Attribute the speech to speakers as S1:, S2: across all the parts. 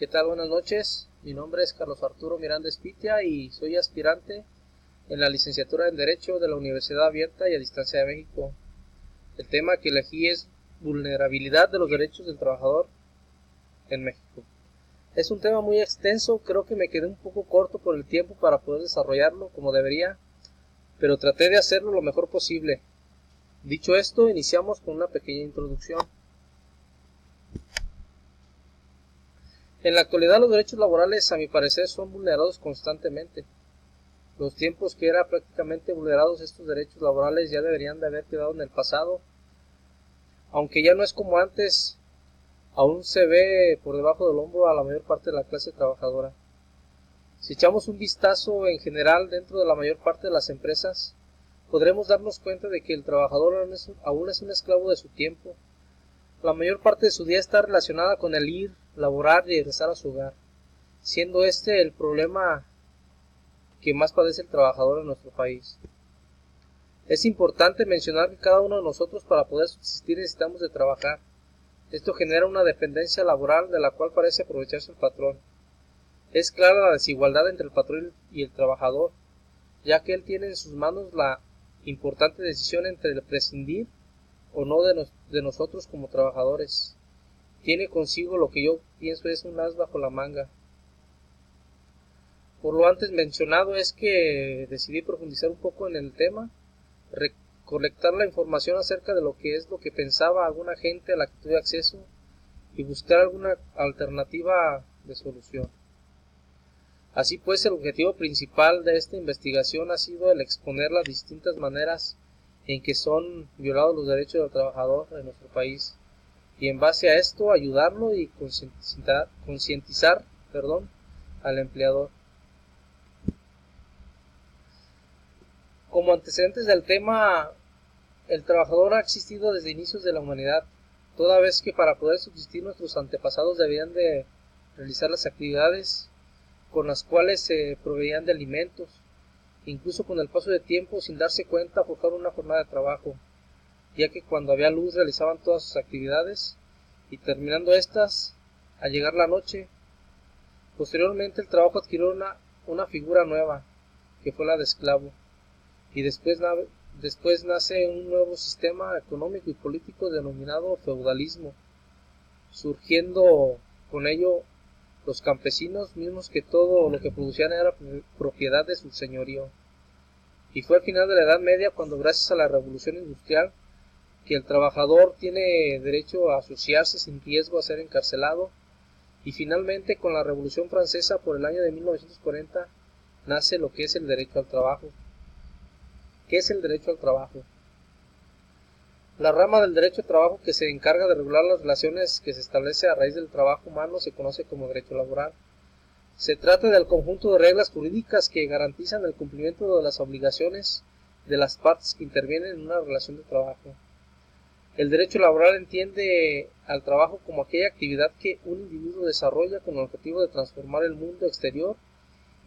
S1: ¿Qué tal? Buenas noches. Mi nombre es Carlos Arturo Miranda Espitia y soy aspirante en la licenciatura en Derecho de la Universidad Abierta y a Distancia de México. El tema que elegí es vulnerabilidad de los derechos del trabajador en México. Es un tema muy extenso, creo que me quedé un poco corto por el tiempo para poder desarrollarlo como debería, pero traté de hacerlo lo mejor posible. Dicho esto, iniciamos con una pequeña introducción. En la actualidad los derechos laborales, a mi parecer, son vulnerados constantemente. Los tiempos que era prácticamente vulnerados estos derechos laborales ya deberían de haber quedado en el pasado. Aunque ya no es como antes, aún se ve por debajo del hombro a la mayor parte de la clase trabajadora. Si echamos un vistazo en general dentro de la mayor parte de las empresas, podremos darnos cuenta de que el trabajador aún es un esclavo de su tiempo. La mayor parte de su día está relacionada con el ir, laborar y regresar a su hogar, siendo este el problema que más padece el trabajador en nuestro país. Es importante mencionar que cada uno de nosotros para poder subsistir necesitamos de trabajar. Esto genera una dependencia laboral de la cual parece aprovecharse el patrón. Es clara la desigualdad entre el patrón y el trabajador, ya que él tiene en sus manos la importante decisión entre el prescindir o no de nosotros como trabajadores. Tiene consigo lo que yo pienso es un as bajo la manga. Por lo antes mencionado es que decidí profundizar un poco en el tema, recolectar la información acerca de lo que pensaba alguna gente a la que tuve acceso y buscar alguna alternativa de solución. Así pues, el objetivo principal de esta investigación ha sido el exponer las distintas maneras en que son violados los derechos del trabajador en nuestro país y en base a esto ayudarlo y concientizar al empleador. Como antecedentes del tema, el trabajador ha existido desde inicios de la humanidad, toda vez que para poder subsistir nuestros antepasados debían de realizar las actividades con las cuales se proveían de alimentos, incluso con el paso de tiempo sin darse cuenta forjaron una jornada de trabajo, ya que cuando había luz realizaban todas sus actividades y terminando estas, al llegar la noche, posteriormente el trabajo adquirió una figura nueva, que fue la de esclavo, y después nace un nuevo sistema económico y político denominado feudalismo, surgiendo con ello los campesinos mismos que todo lo que producían era propiedad de su señorío. Y fue al final de la Edad Media cuando gracias a la revolución industrial que el trabajador tiene derecho a asociarse sin riesgo a ser encarcelado y finalmente con la Revolución Francesa por el año de 1940 nace lo que es el derecho al trabajo. ¿Qué es el derecho al trabajo? La rama del derecho al trabajo que se encarga de regular las relaciones que se establece a raíz del trabajo humano se conoce como derecho laboral. Se trata del conjunto de reglas jurídicas que garantizan el cumplimiento de las obligaciones de las partes que intervienen en una relación de trabajo. El derecho laboral entiende al trabajo como aquella actividad que un individuo desarrolla con el objetivo de transformar el mundo exterior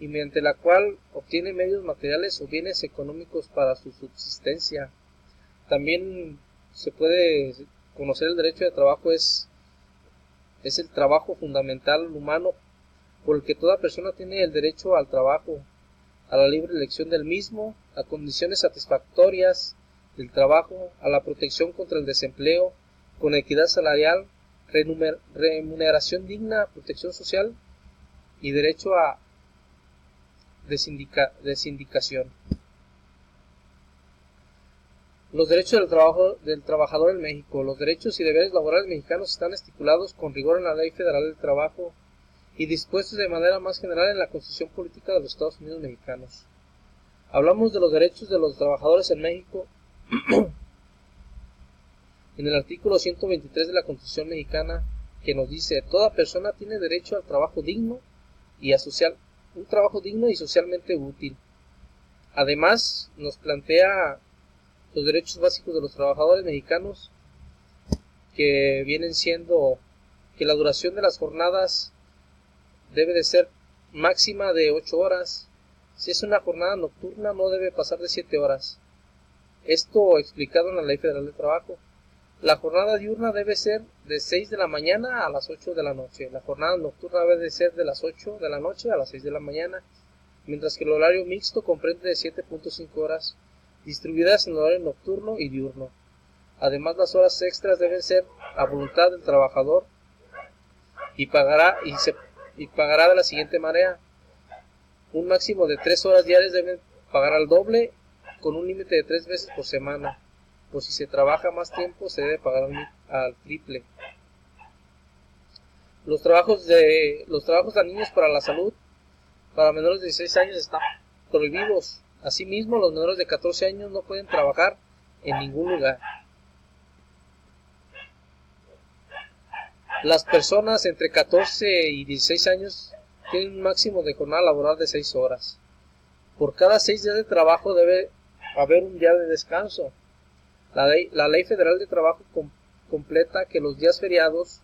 S1: y mediante la cual obtiene medios materiales o bienes económicos para su subsistencia. También se puede conocer el derecho de trabajo es el trabajo fundamental humano por el que toda persona tiene el derecho al trabajo, a la libre elección del mismo, a condiciones satisfactorias del trabajo, a la protección contra el desempleo, con equidad salarial, remuneración digna, protección social y derecho a sindicación. Los derechos del trabajador en México. Los derechos y deberes laborales mexicanos están estipulados con rigor en la Ley Federal del Trabajo y dispuestos de manera más general en la Constitución Política de los Estados Unidos Mexicanos. Hablamos de los derechos de los trabajadores en México en el artículo 123 de la Constitución Mexicana, que nos dice: toda persona tiene derecho al trabajo digno y un trabajo digno y socialmente útil. Además, nos plantea los derechos básicos de los trabajadores mexicanos, que vienen siendo que la duración de las jornadas debe de ser máxima de 8 horas. Si es una jornada nocturna no debe pasar de 7 horas. Esto explicado en la Ley Federal del Trabajo. La jornada diurna debe ser de 6 de la mañana a las 8 de la noche. La jornada nocturna debe ser de las 8 de la noche a las 6 de la mañana, mientras que el horario mixto comprende de 7.5 horas, distribuidas en horario nocturno y diurno. Además, las horas extras deben ser a voluntad del trabajador y pagará de la siguiente manera. Un máximo de 3 horas diarias deben pagar al doble, con un límite de 3 veces por semana. Por si se trabaja más tiempo, se debe pagar al triple. Los trabajos de niños para la salud para menores de 16 años están prohibidos. Asimismo, los menores de 14 años no pueden trabajar en ningún lugar. Las personas entre 14 y 16 años tienen un máximo de jornada laboral de 6 horas. Por cada 6 días de trabajo debe haber un día de descanso. La Ley Federal de Trabajo completa que los días feriados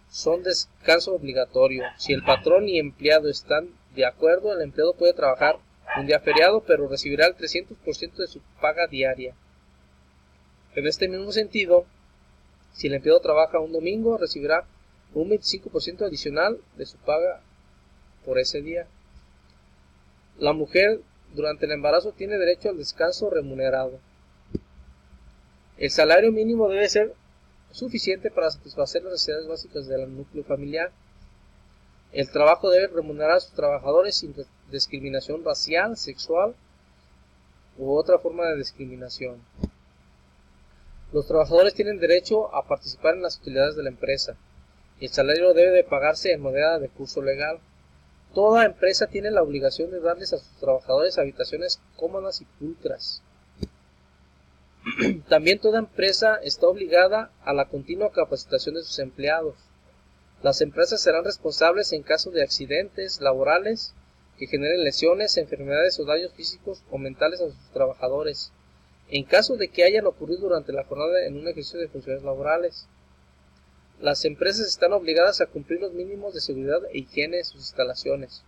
S1: son descanso obligatorio. Si el patrón y empleado están de acuerdo, el empleado puede trabajar un día feriado, pero recibirá el 300% de su paga diaria. En este mismo sentido, si el empleado trabaja un domingo, recibirá un 25% adicional de su paga por ese día. La mujer durante el embarazo tiene derecho al descanso remunerado. El salario mínimo debe ser suficiente para satisfacer las necesidades básicas del núcleo familiar. El trabajo debe remunerar a sus trabajadores sin discriminación racial, sexual u otra forma de discriminación. Los trabajadores tienen derecho a participar en las utilidades de la empresa. El salario debe de pagarse en moneda de curso legal. Toda empresa tiene la obligación de darles a sus trabajadores habitaciones cómodas y pulcras. También toda empresa está obligada a la continua capacitación de sus empleados. Las empresas serán responsables en caso de accidentes laborales que generen lesiones, enfermedades o daños físicos o mentales a sus trabajadores, en caso de que hayan ocurrido durante la jornada en un ejercicio de funciones laborales. Las empresas están obligadas a cumplir los mínimos de seguridad e higiene en sus instalaciones.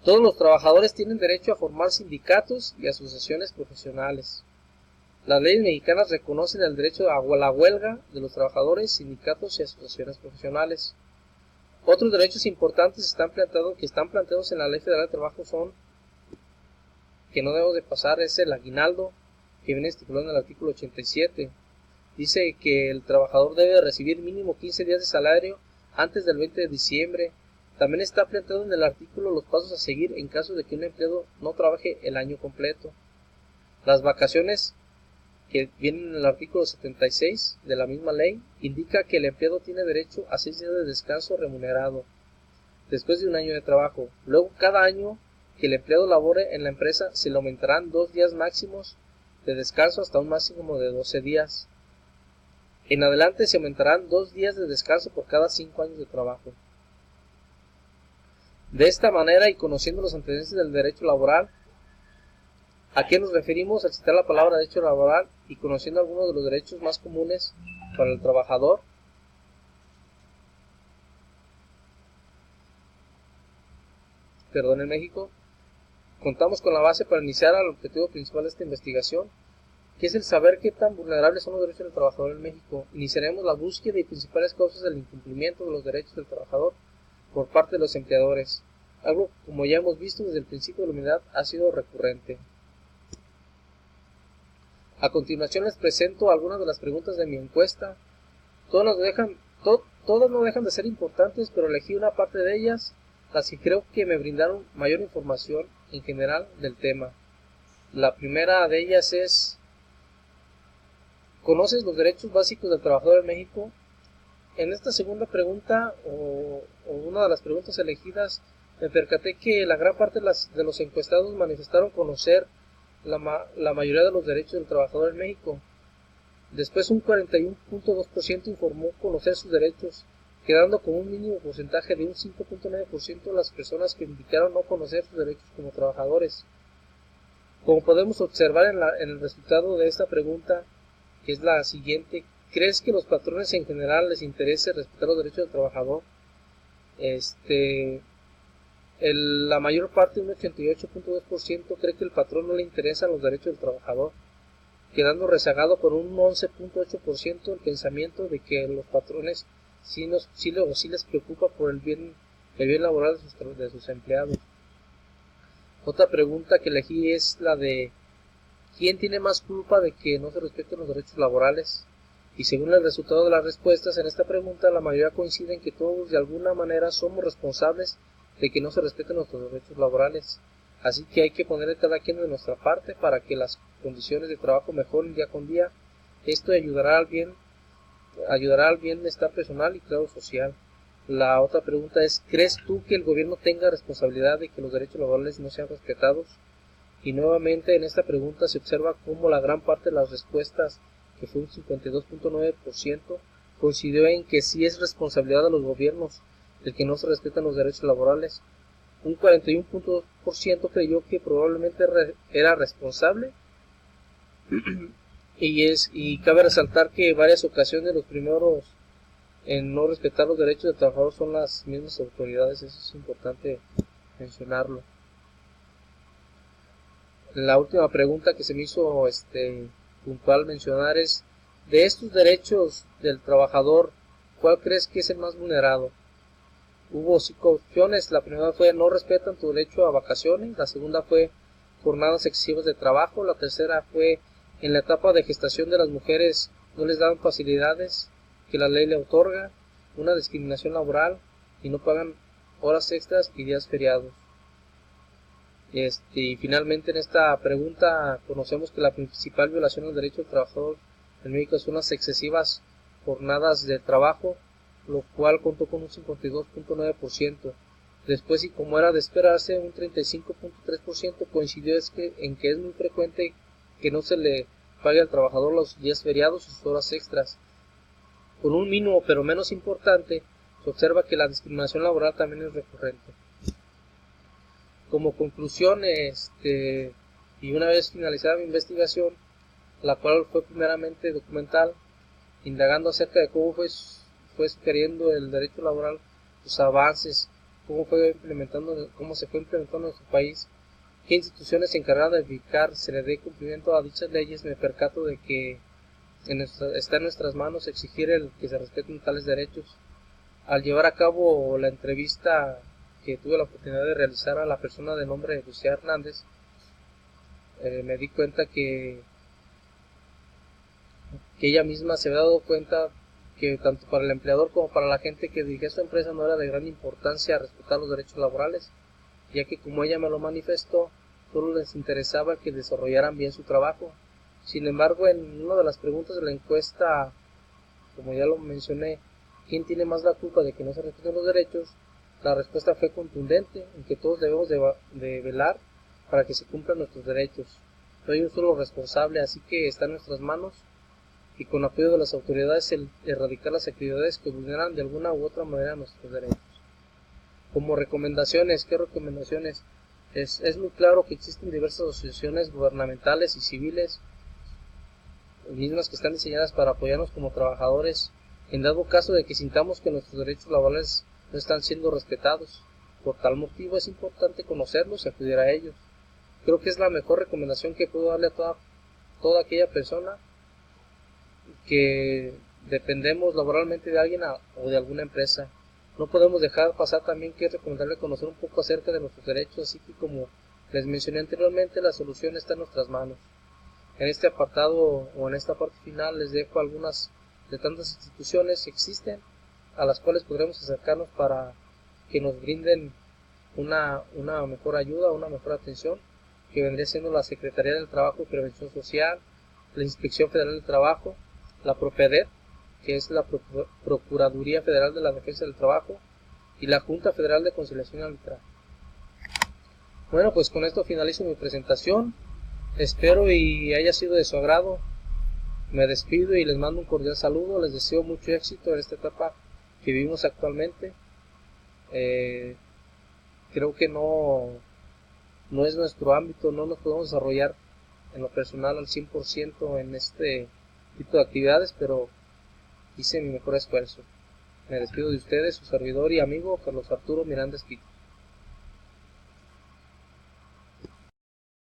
S1: Todos los trabajadores tienen derecho a formar sindicatos y asociaciones profesionales. Las leyes mexicanas reconocen el derecho a la huelga de los trabajadores, sindicatos y asociaciones profesionales. Otros derechos importantes que están planteados en la Ley Federal de Trabajo son, que no debemos de pasar, es el aguinaldo, que viene estipulado en el artículo 87. Dice que el trabajador debe recibir mínimo 15 días de salario antes del 20 de diciembre. También está planteado en el artículo los pasos a seguir en caso de que un empleado no trabaje el año completo. Las vacaciones, que vienen en el artículo 76 de la misma ley, indica que el empleado tiene derecho a 6 días de descanso remunerado después de un año de trabajo. Luego, cada año que el empleado labore en la empresa, se le aumentarán 2 días máximos de descanso hasta un máximo de 12 días. En adelante se aumentarán 2 días de descanso por cada 5 años de trabajo. De esta manera, y conociendo los antecedentes del derecho laboral, ¿a qué nos referimos al citar la palabra derecho laboral y conociendo algunos de los derechos más comunes para el trabajador? En México, contamos con la base para iniciar al objetivo principal de esta investigación, que es el saber qué tan vulnerables son los derechos del trabajador en México. Iniciaremos la búsqueda y principales causas del incumplimiento de los derechos del trabajador por parte de los empleadores, algo como ya hemos visto desde el principio de la humanidad ha sido recurrente. A continuación les presento algunas de las preguntas de mi encuesta. Todas no dejan de ser importantes, pero elegí una parte de ellas, las que creo que me brindaron mayor información en general del tema. La primera de ellas es: ¿conoces los derechos básicos del trabajador en México? En esta segunda pregunta, o una de las preguntas elegidas, me percaté que la gran parte de los encuestados manifestaron conocer la mayoría de los derechos del trabajador en México. Después, un 41.2% informó conocer sus derechos, quedando con un mínimo porcentaje de un 5.9% las personas que indicaron no conocer sus derechos como trabajadores. Como podemos observar en el resultado de esta pregunta, que es la siguiente: ¿crees que los patrones en general les interese respetar los derechos del trabajador? La mayor parte, un 88.2%, cree que el patrón no le interesan los derechos del trabajador. quedando rezagado con un 11.8% el pensamiento de que los patrones sí les preocupa por el bien laboral de sus empleados. Otra pregunta que elegí es la de ¿quién tiene más culpa de que no se respeten los derechos laborales? Y según el resultado de las respuestas en esta pregunta, la mayoría coincide en que todos de alguna manera somos responsables de que no se respeten nuestros derechos laborales. Así que hay que poner cada quien de nuestra parte para que las condiciones de trabajo mejoren día con día. Esto ayudará al bienestar personal y claro social. La otra pregunta es, ¿crees tú que el gobierno tenga responsabilidad de que los derechos laborales no sean respetados? Y nuevamente en esta pregunta se observa cómo la gran parte de las respuestas, que fue un 52.9%, coincidió en que sí es responsabilidad de los gobiernos el que no se respetan los derechos laborales. Un 41.2% creyó que probablemente era responsable y cabe resaltar que en varias ocasiones los primeros en no respetar los derechos del trabajador son las mismas autoridades. Eso es importante mencionarlo. La última pregunta que se me hizo puntual mencionar es, de estos derechos del trabajador, ¿cuál crees que es el más vulnerado? Hubo 5 opciones. La primera fue no respetan tu derecho a vacaciones, la segunda fue jornadas excesivas de trabajo, la tercera fue en la etapa de gestación de las mujeres no les dan facilidades que la ley le otorga, una discriminación laboral y no pagan horas extras y días feriados. Y finalmente en esta pregunta conocemos que la principal violación del derecho del trabajador en México son las excesivas jornadas de trabajo, lo cual contó con un 52.9%. Después, y como era de esperarse, un 35.3% coincidió en que es muy frecuente que no se le pague al trabajador los días feriados o sus horas extras. Con un mínimo pero menos importante, se observa que la discriminación laboral también es recurrente. Como conclusión, y una vez finalizada mi investigación, la cual fue primeramente documental, indagando acerca de cómo fue sugiriendo el derecho laboral, sus avances, cómo se fue implementando en nuestro país, qué instituciones se encargaron de verificar se le dé cumplimiento a dichas leyes, me percato de que está en nuestras manos exigir el que se respeten tales derechos. Al llevar a cabo la entrevista que tuve la oportunidad de realizar a la persona de nombre Lucía Hernández, me di cuenta que ella misma se había dado cuenta que tanto para el empleador como para la gente que dirigía su empresa no era de gran importancia respetar los derechos laborales, ya que, como ella me lo manifestó, solo les interesaba que desarrollaran bien su trabajo. Sin embargo, en una de las preguntas de la encuesta, como ya lo mencioné, ¿quién tiene más la culpa de que no se respeten los derechos?, la respuesta fue contundente, en que todos debemos de velar para que se cumplan nuestros derechos. No hay un solo responsable, así que está en nuestras manos y con apoyo de las autoridades el erradicar las actividades que vulneran de alguna u otra manera nuestros derechos. Como recomendaciones, ¿qué recomendaciones? Es muy claro que existen diversas asociaciones gubernamentales y civiles, mismas que están diseñadas para apoyarnos como trabajadores, en dado caso de que sintamos que nuestros derechos laborales no están siendo respetados. Por tal motivo es importante conocerlos y acudir a ellos. Creo que es la mejor recomendación que puedo darle a toda aquella persona que dependemos laboralmente de alguien o de alguna empresa. No podemos dejar pasar también que es recomendable conocer un poco acerca de nuestros derechos, así que, como les mencioné anteriormente, la solución está en nuestras manos. En este apartado o en esta parte final les dejo algunas de tantas instituciones que existen a las cuales podremos acercarnos para que nos brinden una mejor ayuda, una mejor atención, que vendría siendo la Secretaría del Trabajo y Prevención Social, la Inspección Federal del Trabajo, la PROFEDET, que es la Procuraduría Federal de la Defensa del Trabajo, y la Junta Federal de Conciliación y Arbitraje. Bueno, pues con esto finalizo mi presentación. Espero y haya sido de su agrado. Me despido y les mando un cordial saludo. Les deseo mucho éxito en esta etapa que vivimos actualmente. Creo que no es nuestro ámbito, no nos podemos desarrollar en lo personal al 100% en este tipo de actividades, pero hice mi mejor esfuerzo. Me despido de ustedes, su servidor y amigo Carlos Arturo Miranda Espíritu.